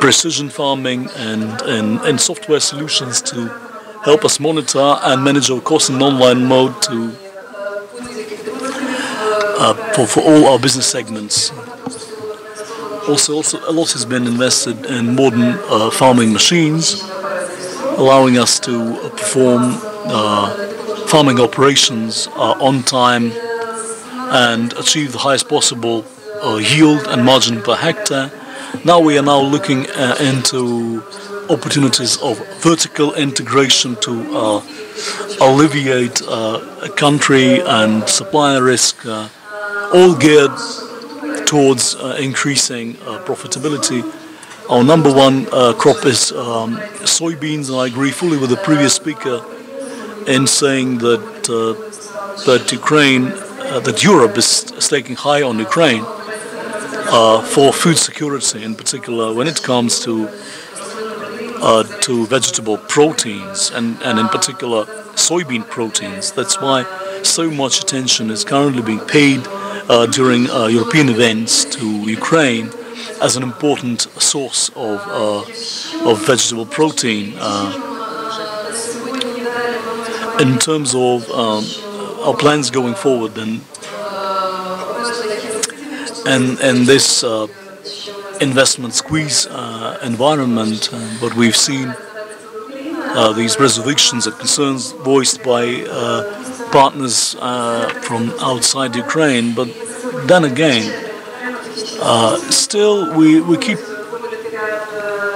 [SPEAKER 3] precision farming and software solutions to help us monitor and manage our costs in online mode for all our business segments. Also a lot has been invested in modern farming machines, allowing us to perform farming operations on time and achieve the highest possible yield and margin per hectare. Now we are looking into opportunities of vertical integration to alleviate country and supplier risk, all geared towards increasing profitability. Our number one crop is soybeans, and I agree fully with the previous speaker in saying that Ukraine, that Europe is staking high on Ukraine for food security, in particular when it comes to vegetable proteins and in particular soybean proteins. That's why so much attention is currently being paid during European events to Ukraine as an important source of vegetable protein. In terms of our plans going forward, then, and this investment squeeze environment, but we've seen these reservations and concerns voiced by partners from outside Ukraine. But then again, still we keep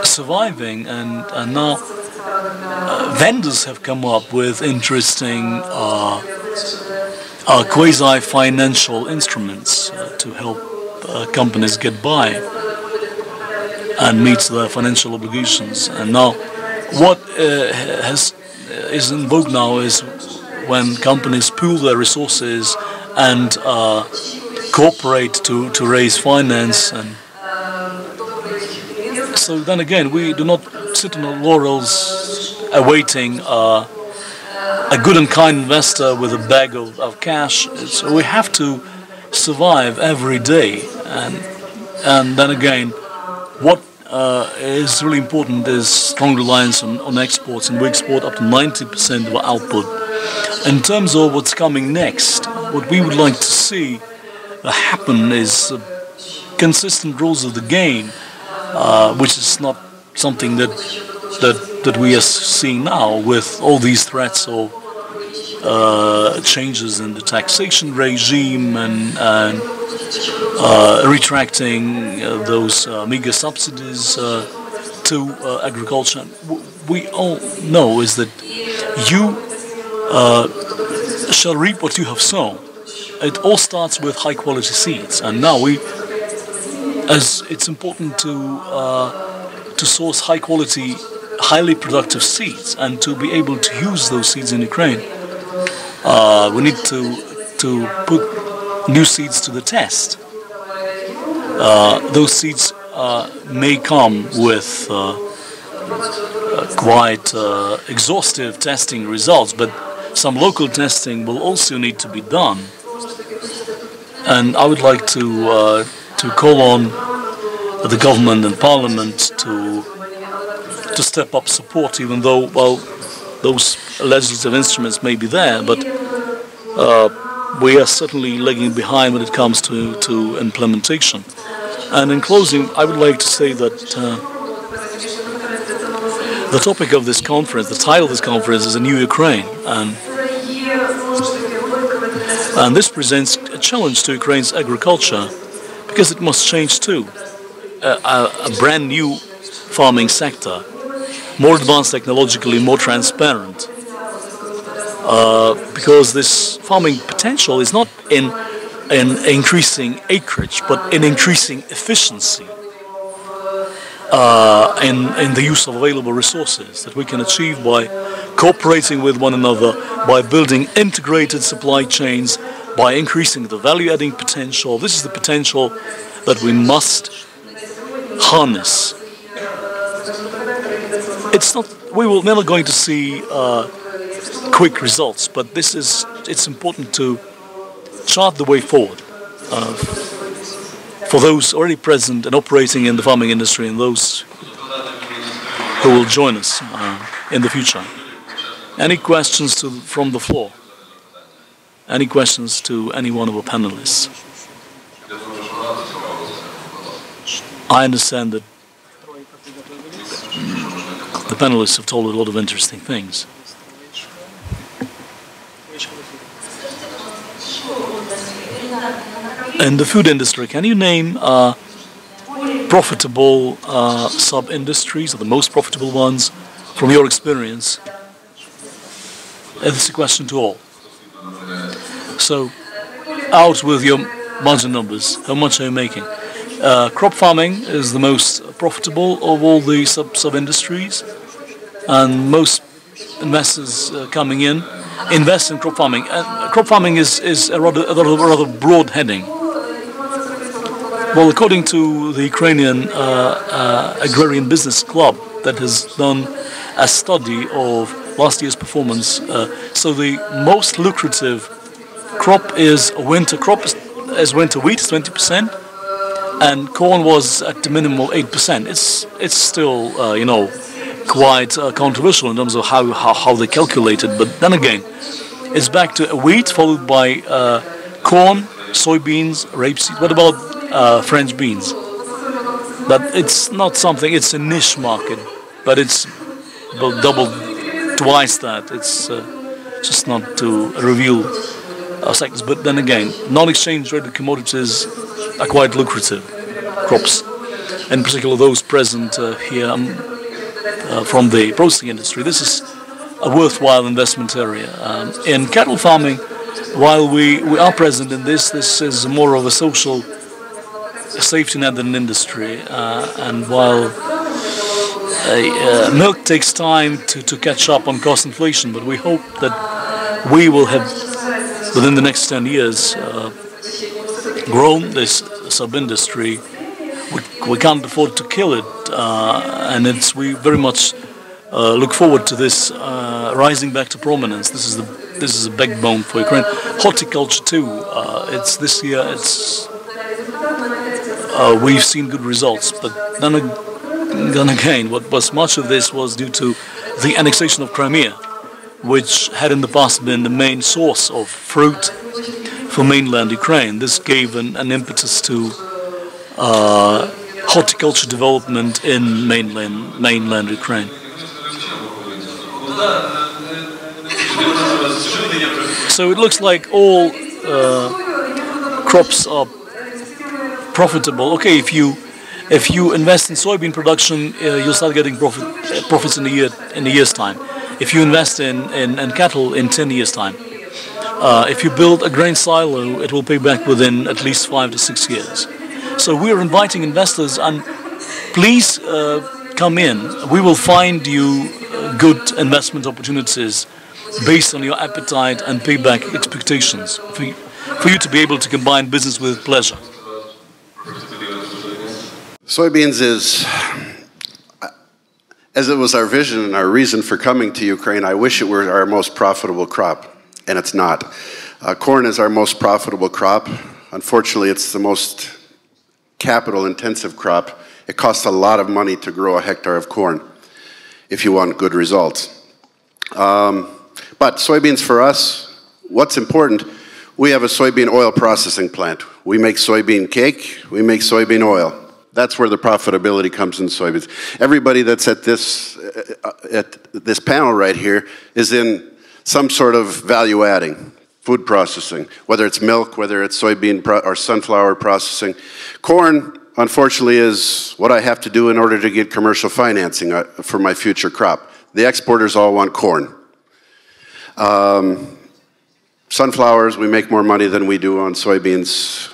[SPEAKER 3] surviving, and now vendors have come up with interesting quasi-financial instruments to help companies get by and meet their financial obligations. And now what is in vogue now is when companies pool their resources and cooperate to raise finance. And so then again, we do not sit on our laurels awaiting a good and kind investor with a bag of cash. So we have to survive every day, and then again, what is really important is strong reliance on exports, and we export up to 90% of our output. In terms of what's coming next, what we would like to see happen is consistent rules of the game, which is not something that we are seeing now with all these threats of changes in the taxation regime and retracting those meager subsidies to agriculture. We all know is that you shall reap what you have sown. It all starts with high quality seeds, and now as it's important to source high quality, highly productive seeds, and to be able to use those seeds in Ukraine, we need to put new seeds to the test. Those seeds may come with quite exhaustive testing results, but some local testing will also need to be done. And I would like to call on the government and parliament to step up support, even though, well, those legislative instruments may be there, but we are certainly lagging behind when it comes to implementation. And in closing, I would like to say that the topic of this conference, the title of this conference, is A New Ukraine, and this presents a challenge to Ukraine's agriculture, because it must change too. A brand new farming sector, more advanced technologically, more transparent, because this farming potential is not in increasing acreage, but in increasing efficiency in the use of available resources that we can achieve by cooperating with one another, by building integrated supply chains, by increasing the value-adding potential. This is the potential that we must harness. We will never going to see quick results, but it's important to chart the way forward for those already present and operating in the farming industry, and those who will join us in the future. Any questions from the floor? Any questions to any one of our panelists? I understand that the panelists have told a lot of interesting things. In the food industry, can you name profitable sub-industries, or the most profitable ones, from your experience? It's a question to all. So, out with your margin numbers. How much are you making? Crop farming is the most profitable of all the sub-industries, and most investors coming in invest in crop farming. Crop farming is a rather broad heading. Well, according to the Ukrainian Agrarian Business Club, that has done a study of last year's performance, so the most lucrative crop is winter wheat, 20%, and corn was at the minimum 8%. It's still quite controversial in terms of how they calculate it, but then again, it's back to wheat followed by corn, soybeans, rapeseed. What about French beans? But it's not something, it's a niche market, but it's about double, twice that. It's just not to reveal sectors. But then again, non-exchange traded commodities are quite lucrative crops, in particular those present here from the processing industry. This is a worthwhile investment area. In cattle farming, while we are present in this is more of a social safety net than an industry. And while milk takes time to catch up on cost inflation, but we hope that we will have, within the next 10 years, grown this sub-industry. We can't afford to kill it, and we very much look forward to this rising back to prominence. This is a backbone for Ukraine. Horticulture too. This year. We've seen good results, but then again, what was much of this was due to the annexation of Crimea, which had in the past been the main source of fruit for mainland Ukraine. This gave an impetus to horticulture development in mainland Ukraine. So it looks like all crops are profitable. Okay, if you invest in soybean production, you'll start getting profits in a year's time. If you invest in cattle, in 10 years' time. If you build a grain silo, it will pay back within at least 5 to 6 years. So we're inviting investors, and please come in. We will find you good investment opportunities based on your appetite and payback expectations for you to be able to combine business with pleasure.
[SPEAKER 4] Soybeans is, as it was our vision and our reason for coming to Ukraine, I wish it were our most profitable crop, and it's not. Corn is our most profitable crop. Unfortunately, it's the most capital-intensive crop. It costs a lot of money to grow a hectare of corn if you want good results. But soybeans for us, what's important, we have a soybean oil processing plant. We make soybean cake, we make soybean oil. That's where the profitability comes in soybeans. Everybody that's at this panel right here is in some sort of value adding, food processing, whether it's milk, whether it's soybean or sunflower processing. Corn, unfortunately, is what I have to do in order to get commercial financing for my future crop. The exporters all want corn. Sunflowers, we make more money than we do on soybeans.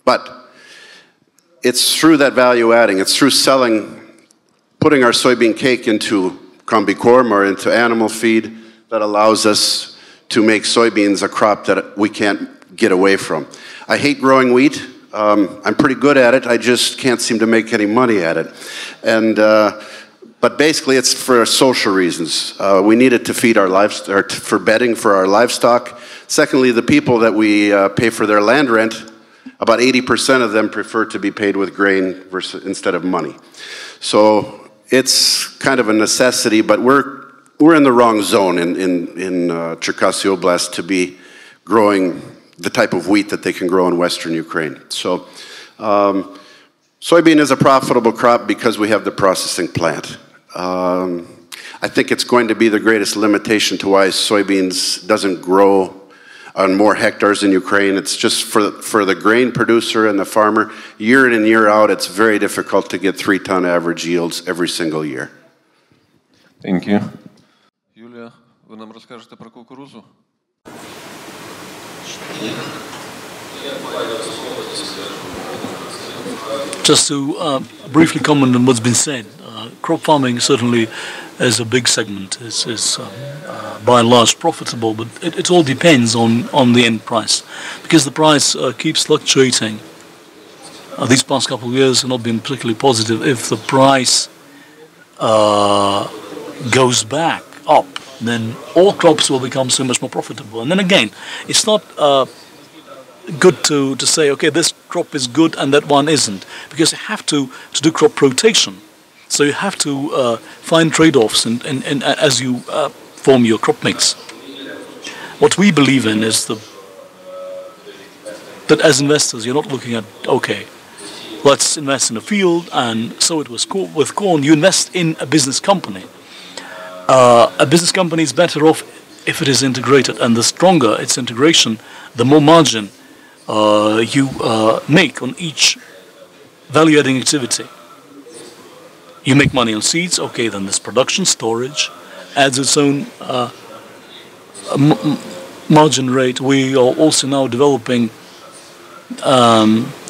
[SPEAKER 4] But it's through that value adding, it's through putting our soybean cake into kombikorm or into animal feed that allows us to make soybeans a crop that we can't get away from. I hate growing wheat. I'm pretty good at it. I just can't seem to make any money at it. But basically it's for social reasons. We need it to feed our livestock, or for bedding for our livestock. Secondly, the people that we pay for their land rent, about 80% of them prefer to be paid with grain instead of money. So it's kind of a necessity, but we're in the wrong zone in Cherkasy Oblast to be growing the type of wheat that they can grow in Western Ukraine. So soybean is a profitable crop because we have the processing plant. I think it's going to be the greatest limitation to why soybeans doesn't grow on more hectares in Ukraine. It's just for the grain producer and the farmer, year in and year out, it's very difficult to get 3-ton average yields every single year.
[SPEAKER 5] Thank you. Юлия, ви нам розкажете про кукурудзу?
[SPEAKER 3] Just to briefly comment on what's been said, crop farming certainly is a big segment. It's by and large profitable, but it all depends on the end price, because the price keeps fluctuating. These past couple of years have not been particularly positive. If the price goes back up, then all crops will become so much more profitable. And then again, it's not good to say, okay, this crop is good and that one isn't, because you have to do crop rotation. So you have to find trade-offs and as you form your crop mix. What we believe in is that as investors, you're not looking at, okay, let's invest in a field, and so it was with corn. You invest in a business company. A business company is better off if it is integrated, and the stronger its integration, the more margin you make on each value-adding activity. You make money on seeds, okay, then this production, storage, adds its own margin rate. We are also now developing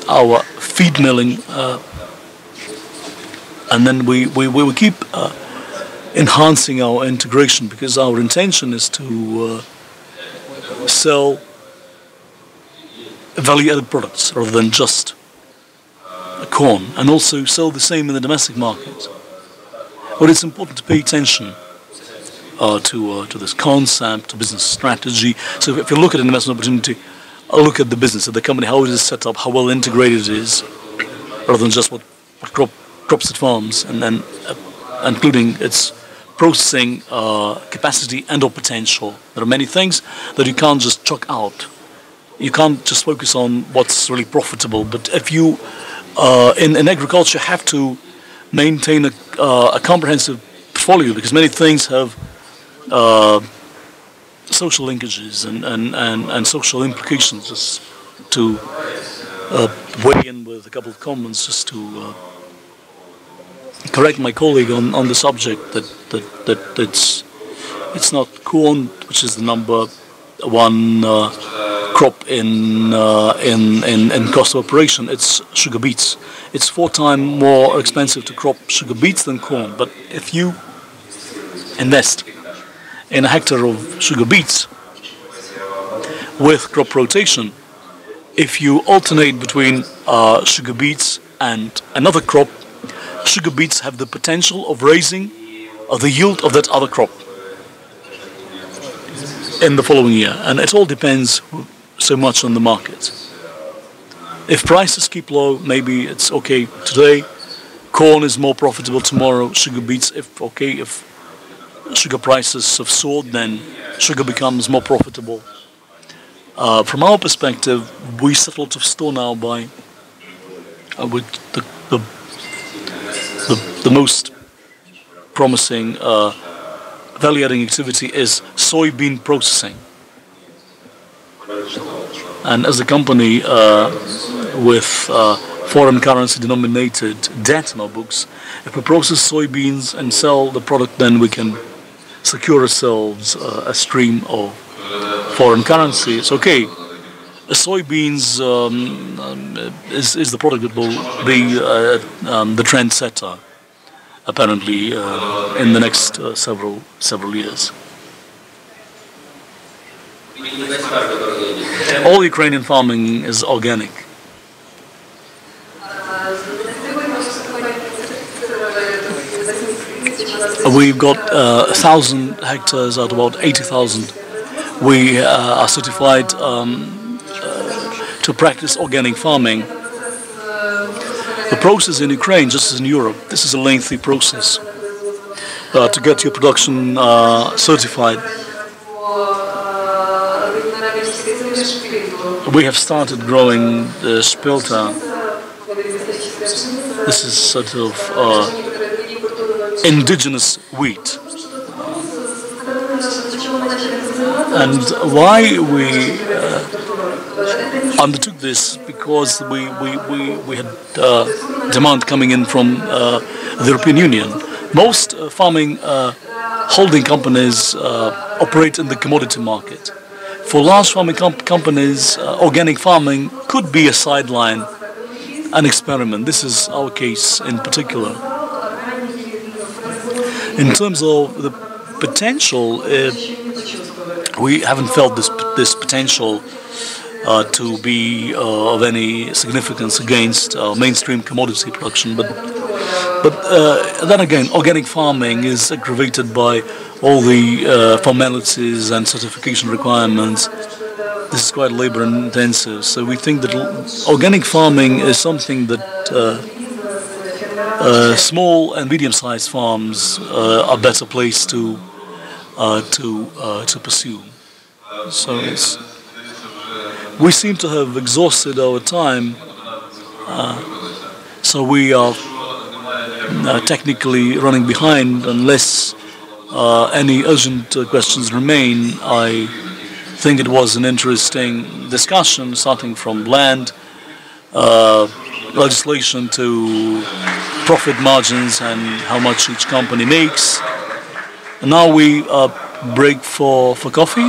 [SPEAKER 3] our feed milling, and then we keep enhancing our integration, because our intention is to sell value-added products rather than just corn, and also sell the same in the domestic market. But it's important to pay attention to this concept, to business strategy. So if you look at an investment opportunity, look at the business, at the company, how it is set up, how well integrated it is, rather than just what crops it farms, and then including its processing capacity and or potential. There are many things that you can't just chuck out. You can't just focus on what's really profitable. But if you, in agriculture, have to maintain a comprehensive portfolio, because many things have social linkages and social implications. Just to weigh in with a couple of comments, just to correct my colleague on the subject that it's not corn which is the number one crop in cost of operation. It's sugar beets. It's 4 times more expensive to crop sugar beets than corn. But if you invest in a hectare of sugar beets with crop rotation, if you alternate between sugar beets and another crop, sugar beets have the potential of raising the yield of that other crop in the following year. And it all depends so much on the market. If prices keep low, maybe it's okay today. Corn is more profitable tomorrow. Sugar beets, if sugar prices have soared, then sugar becomes more profitable. From our perspective, we settle to store now by with the most promising value-adding activity is soybean processing. And as a company with foreign currency denominated debt in our books, if we process soybeans and sell the product, then we can secure ourselves a stream of foreign currency. It's okay. Soybeans is the product that will be the trendsetter, apparently, in the next several years. All Ukrainian farming is organic. We've got 1,000 hectares out of about 80,000. We are certified to practice organic farming. The process in Ukraine, just as in Europe, this is a lengthy process to get your production certified. We have started growing the spelta. This is sort of indigenous wheat. And why we undertook this, because we had demand coming in from the European Union. Most farming holding companies operate in the commodity market. For large farming companies, organic farming could be a sideline, an experiment. This is our case in particular. In terms of the potential, we haven't felt this potential to be of any significance against mainstream commodity production. But then again, organic farming is aggravated by all the formalities and certification requirements. This is quite labor intensive. So we think that organic farming is something that small and medium-sized farms are better placed to pursue. So we seem to have exhausted our time So we are technically running behind unless any urgent questions remain. I think it was an interesting discussion, starting from land legislation to profit margins and how much each company makes. And now we break for coffee.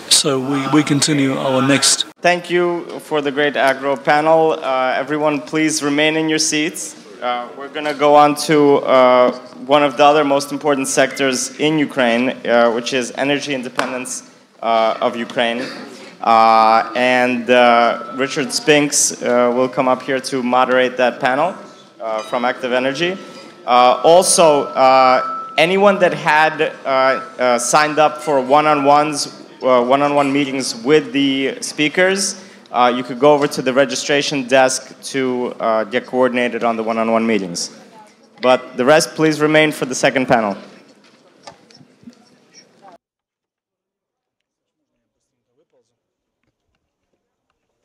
[SPEAKER 3] So we continue our next.
[SPEAKER 1] Thank you for the great Agro panel. Everyone, please remain in your seats. We're going to go on to one of the other most important sectors in Ukraine, which is energy independence of Ukraine. And Richard Spinks will come up here to moderate that panel from Active Energy. Also, anyone that had signed up for one-on-one meetings with the speakers, you could go over to the registration desk to get coordinated on the one-on-one meetings. But the rest, please remain for the second panel.